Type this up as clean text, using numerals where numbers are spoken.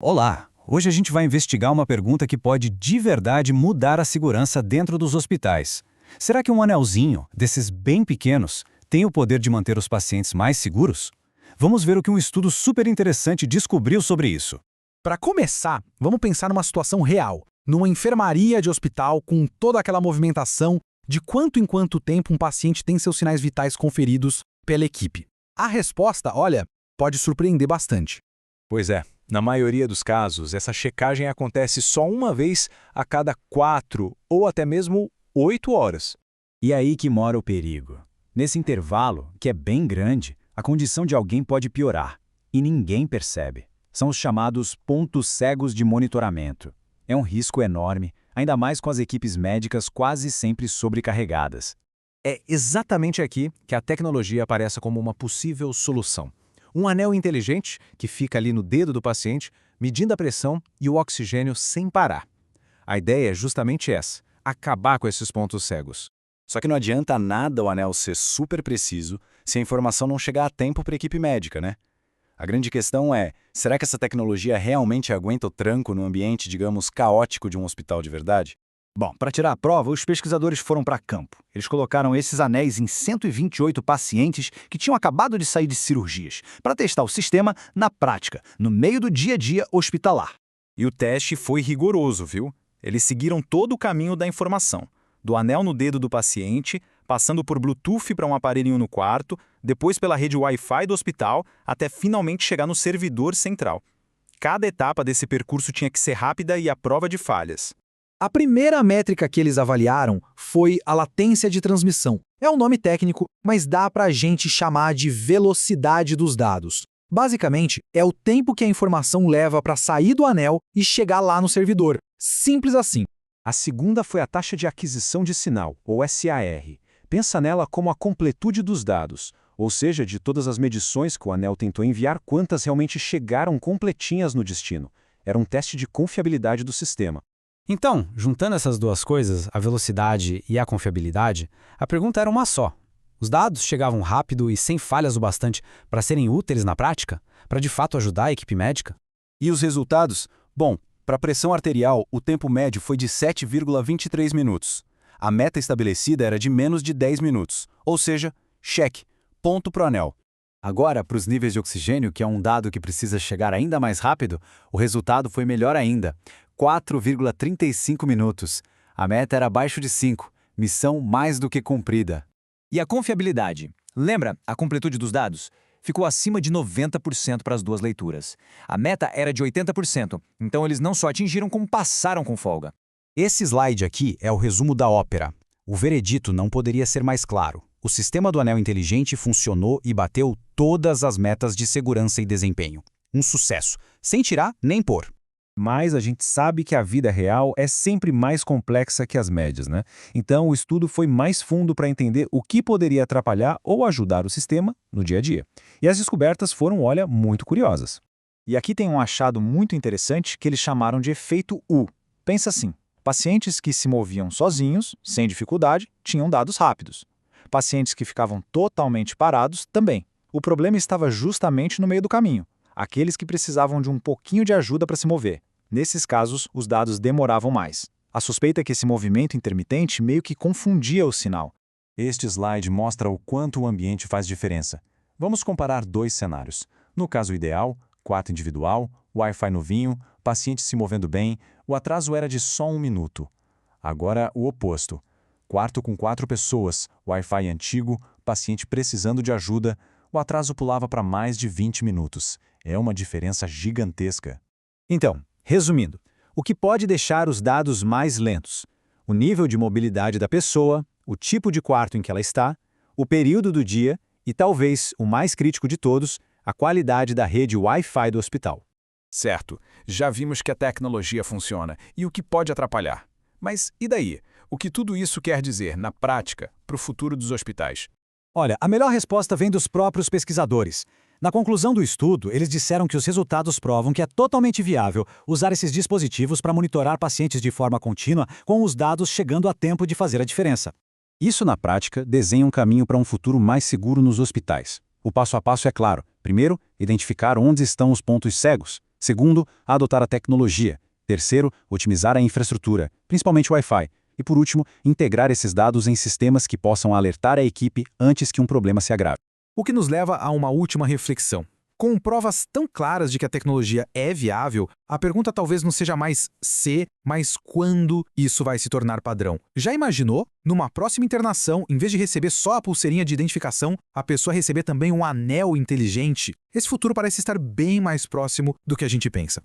Olá! Hoje a gente vai investigar uma pergunta que pode de verdade mudar a segurança dentro dos hospitais. Será que um anelzinho, desses bem pequenos, tem o poder de manter os pacientes mais seguros? Vamos ver o que um estudo super interessante descobriu sobre isso. Para começar, vamos pensar numa situação real, numa enfermaria de hospital com toda aquela movimentação de quanto em quanto tempo um paciente tem seus sinais vitais conferidos pela equipe. A resposta, olha, pode surpreender bastante. Pois é, na maioria dos casos, essa checagem acontece só uma vez a cada 4 ou até mesmo 8 horas. E aí que mora o perigo. Nesse intervalo, que é bem grande, a condição de alguém pode piorar, e ninguém percebe. São os chamados pontos cegos de monitoramento. É um risco enorme, ainda mais com as equipes médicas quase sempre sobrecarregadas. É exatamente aqui que a tecnologia aparece como uma possível solução. Um anel inteligente que fica ali no dedo do paciente, medindo a pressão e o oxigênio sem parar. A ideia é justamente essa, acabar com esses pontos cegos. Só que não adianta nada o anel ser super preciso se a informação não chegar a tempo para a equipe médica, né? A grande questão é, será que essa tecnologia realmente aguenta o tranco no ambiente, digamos, caótico de um hospital de verdade? Bom, para tirar a prova, os pesquisadores foram para campo. Eles colocaram esses anéis em 128 pacientes que tinham acabado de sair de cirurgias, para testar o sistema na prática, no meio do dia a dia hospitalar. E o teste foi rigoroso, viu? Eles seguiram todo o caminho da informação, do anel no dedo do paciente, passando por Bluetooth para um aparelhinho no quarto, depois pela rede Wi-Fi do hospital, até finalmente chegar no servidor central. Cada etapa desse percurso tinha que ser rápida e à prova de falhas. A primeira métrica que eles avaliaram foi a latência de transmissão. É um nome técnico, mas dá para a gente chamar de velocidade dos dados. Basicamente, é o tempo que a informação leva para sair do anel e chegar lá no servidor. Simples assim. A segunda foi a taxa de aquisição de sinal, ou SAR. Pensa nela como a completude dos dados, ou seja, de todas as medições que o anel tentou enviar, quantas realmente chegaram completinhas no destino. Era um teste de confiabilidade do sistema. Então, juntando essas duas coisas, a velocidade e a confiabilidade, a pergunta era uma só. Os dados chegavam rápido e sem falhas o bastante para serem úteis na prática? Para de fato ajudar a equipe médica? E os resultados? Bom, para a pressão arterial, o tempo médio foi de 7,23 minutos. A meta estabelecida era de menos de 10 minutos, ou seja, cheque, ponto pro anel. Agora, para os níveis de oxigênio, que é um dado que precisa chegar ainda mais rápido, o resultado foi melhor ainda, 4,35 minutos. A meta era abaixo de 5, missão mais do que cumprida. E a confiabilidade? Lembra a completude dos dados? Ficou acima de 90% para as duas leituras. A meta era de 80%, então eles não só atingiram como passaram com folga. Esse slide aqui é o resumo da ópera. O veredito não poderia ser mais claro. O sistema do anel inteligente funcionou e bateu todas as metas de segurança e desempenho. Um sucesso, sem tirar nem pôr. Mas a gente sabe que a vida real é sempre mais complexa que as médias, né? Então o estudo foi mais fundo para entender o que poderia atrapalhar ou ajudar o sistema no dia a dia. E as descobertas foram, olha, muito curiosas. E aqui tem um achado muito interessante que eles chamaram de efeito U. Pensa assim, pacientes que se moviam sozinhos, sem dificuldade, tinham dados rápidos. Pacientes que ficavam totalmente parados também. O problema estava justamente no meio do caminho. Aqueles que precisavam de um pouquinho de ajuda para se mover. Nesses casos, os dados demoravam mais. A suspeita é que esse movimento intermitente meio que confundia o sinal. Este slide mostra o quanto o ambiente faz diferença. Vamos comparar dois cenários. No caso ideal, quarto individual, Wi-Fi novinho, paciente se movendo bem, o atraso era de só 1 minuto. Agora, o oposto. Quarto com 4 pessoas, Wi-Fi antigo, paciente precisando de ajuda, o atraso pulava para mais de 20 minutos. É uma diferença gigantesca. Então, resumindo, o que pode deixar os dados mais lentos? O nível de mobilidade da pessoa, o tipo de quarto em que ela está, o período do dia e, talvez, o mais crítico de todos, a qualidade da rede Wi-Fi do hospital. Certo, já vimos que a tecnologia funciona e o que pode atrapalhar. Mas e daí? O que tudo isso quer dizer, na prática, para o futuro dos hospitais? Olha, a melhor resposta vem dos próprios pesquisadores. Na conclusão do estudo, eles disseram que os resultados provam que é totalmente viável usar esses dispositivos para monitorar pacientes de forma contínua, com os dados chegando a tempo de fazer a diferença. Isso, na prática, desenha um caminho para um futuro mais seguro nos hospitais. O passo a passo é claro. Primeiro, identificar onde estão os pontos cegos. Segundo, adotar a tecnologia. Terceiro, otimizar a infraestrutura, principalmente o Wi-Fi. E por último, integrar esses dados em sistemas que possam alertar a equipe antes que um problema se agrave. O que nos leva a uma última reflexão. Com provas tão claras de que a tecnologia é viável, a pergunta talvez não seja mais se, mas quando isso vai se tornar padrão. Já imaginou? Numa próxima internação, em vez de receber só a pulseirinha de identificação, a pessoa receber também um anel inteligente? Esse futuro parece estar bem mais próximo do que a gente pensa.